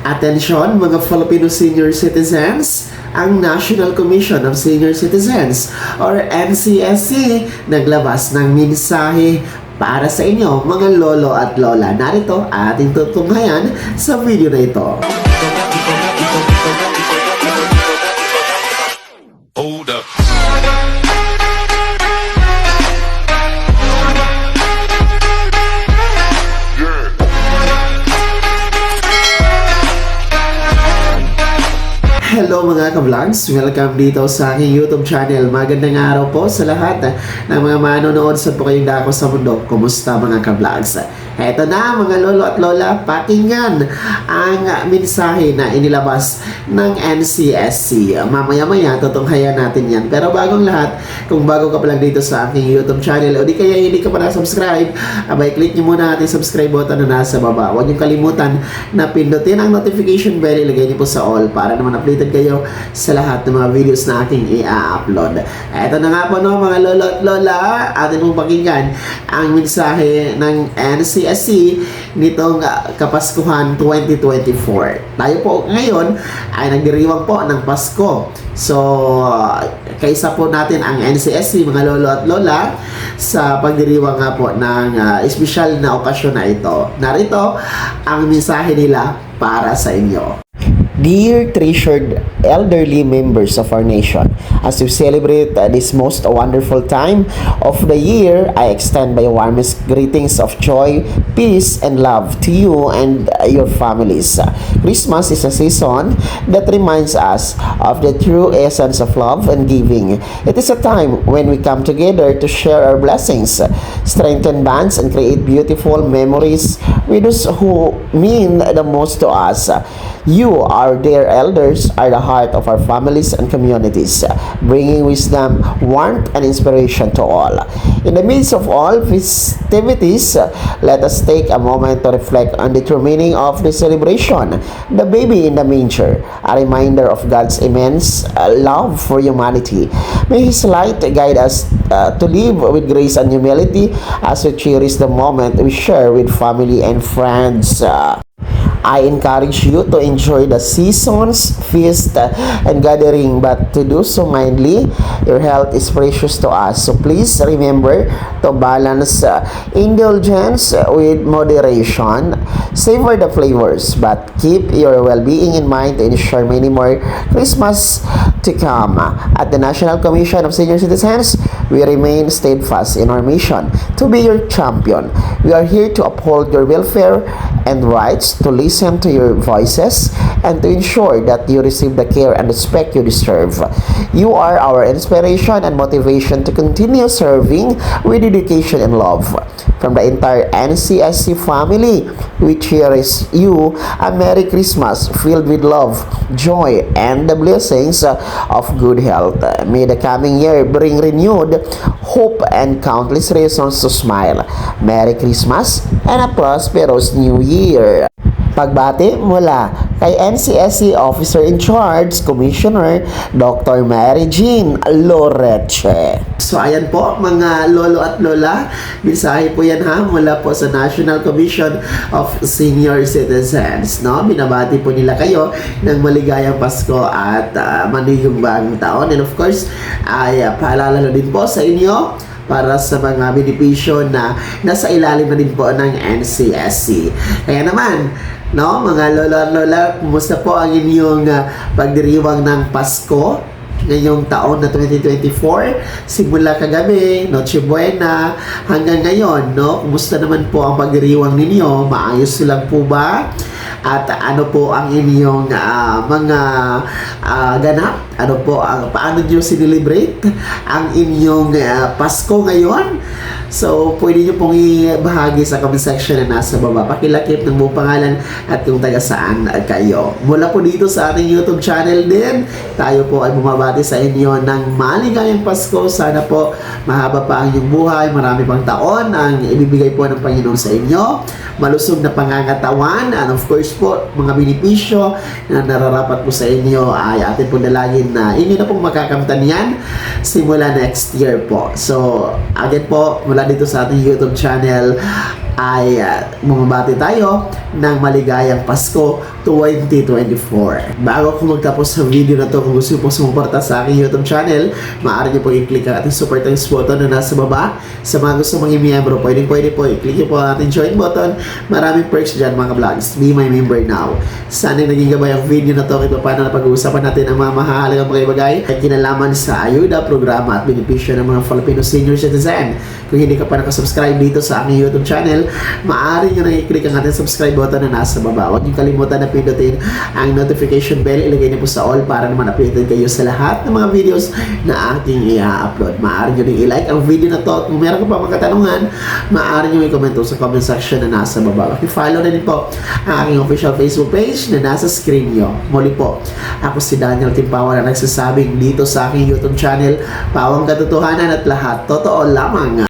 Atensyon mga Filipino senior citizens, ang National Commission of Senior Citizens or NCSC naglabas ng mensahe para sa inyo mga lolo at lola. Narito ating tutunghayan sa video na ito. Hold up. Hello mga ka-vlogs! Welcome dito sa aking YouTube channel. Magandang araw po sa lahat ng mga manonood sa po kayong dako sa mundo. Kumusta mga ka-vlogs? Eto na mga lolo at lola, pakinggan ang mensahe na inilabas ng NCSC. Mamaya-maya tutunghayan natin yan. Pero bagong lahat, kung bago ka pa lang dito sa aking YouTube channel o di kaya hindi ka pa na-subscribe, abay click nyo muna ating subscribe button na nasa baba. Huwag nyo kalimutan na pindutin ang notification bell, ilagay nyo po sa all para naman updated kayo sa lahat ng mga videos na aking i-upload. Eto na nga po no mga lolo at lola, atin mong pakinggan ang mensahe ng NCSC nitong Kapaskuhan 2024. Tayo po ngayon ay nagdiriwang po ng Pasko. So, kaisa po natin ang NCSC mga lolo at lola sa pagdiriwang nga po ng espesyal na okasyon na ito. Narito ang mensahe nila para sa inyo. Dear treasured elderly members of our nation, as we celebrate this most wonderful time of the year, I extend my warmest greetings of joy, peace, and love to you and your families. Christmas is a season that reminds us of the true essence of love and giving. It is a time when we come together to share our blessings, strengthen bonds, and create beautiful memories with those who mean the most to us. You, our dear elders, are the heart of our families and communities, bringing wisdom, warmth, and inspiration to all. In the midst of all festivities, let us take a moment to reflect on the true meaning of the celebration, the baby in the manger, a reminder of God's immense love for humanity. May His light guide us to live with grace and humility as we cherish the moment we share with family and friends. I encourage you to enjoy the season's feast and gathering, but to do so mindfully. Your health is precious to us, so please remember to balance indulgence with moderation. Savor the flavors, but keep your well-being in mind to ensure many more Christmas to come. At the National Commission of Senior Citizens, we remain steadfast in our mission to be your champion. We are here to uphold your welfare and rights, to listen to your voices, and to ensure that you receive the care and respect you deserve. You are our inspiration and motivation to continue serving with dedication and love. From the entire NCSC family, we cherish you a Merry Christmas filled with love, joy, and the blessings of good health. May the coming year bring renewed hope and countless reasons to smile. Merry Christmas and a prosperous New Year! Pagbati mula kay NCSC Officer in Charge, Commissioner Dr. Mary Jean Loreche. So ayan po mga lolo at lola, mensahe po yan ha mula po sa National Commission of Senior Citizens. No? Binabati po nila kayo ng maligayang Pasko at manigong bagong taon. And of course, ay paalala na din po sa inyo para sa mga benepisyo na nasa ilalim na din po ng NCSC. Kaya naman, no, mga lolo at lola, kumusta po ang inyong pagdiriwang ng Pasko ngayong taon na 2024? Simula kagabi, Noche Buena, hanggang ngayon, no? Kumusta naman po ang pagdiriwang ninyo? Maayos lang po ba? At ano po ang inyong mga ganap? Ano po paano niyo sinelebrate ang inyong Pasko ngayon? So, pwede niyo pong ibahagi sa comment section na nasa baba. Pakilakip ng buong pangalan at kung taga saan kayo. Mula po dito sa ating YouTube channel din, tayo po ay bumabati sa inyo ng maligayang Pasko. Sana po mahaba pa ang inyong buhay, marami pang taon ang ibibigay po ng Panginoon sa inyo. Malusog na pangangatawan, and of course po, mga benepisyo na nararapat po sa inyo ay atin po dalangin na inyo na pong makakamtan yan simula next year po. So, again po, mula dito sa ating YouTube channel, ay bumabati tayo ng maligayang Pasko 2024. Bago ko magtapos sa video na to, kung gusto niyo po sumuporta sa aking YouTube channel, maaari niyo po i-click ang ating super thanks button na nasa baba. Sa mga gusto maging miyembro, pwede po i-click niyo po ang ating join button. Maraming perks dyan mga vlogs. Be my member now. Sana naging gabay ang video na to kahit paano na pag-uusapan natin ang mga mahalagang bagay-bagay at kinalaman sa ayuda, programa at benepisyo ng mga Filipino senior citizen. Kung hindi ka pa nakasubscribe dito sa aking YouTube channel, maaari nyo na i-click ang ating subscribe button na nasa baba. Huwag nyo kalimutan na pindutin ang notification bell. Ilagay niyo po sa all para naman updated kayo sa lahat ng mga videos na aking i-upload. Maaari nyo rin i-like ang video na to. At kung meron ka pa mga katanungan, maaari nyo i-comment sa comment section na nasa baba. I-follow na din po ang aking official Facebook page na nasa screen nyo. Muli po, ako si Daniel Timpawa na nagsasabing dito sa aking YouTube channel, pawang katotohanan at lahat totoo lamang.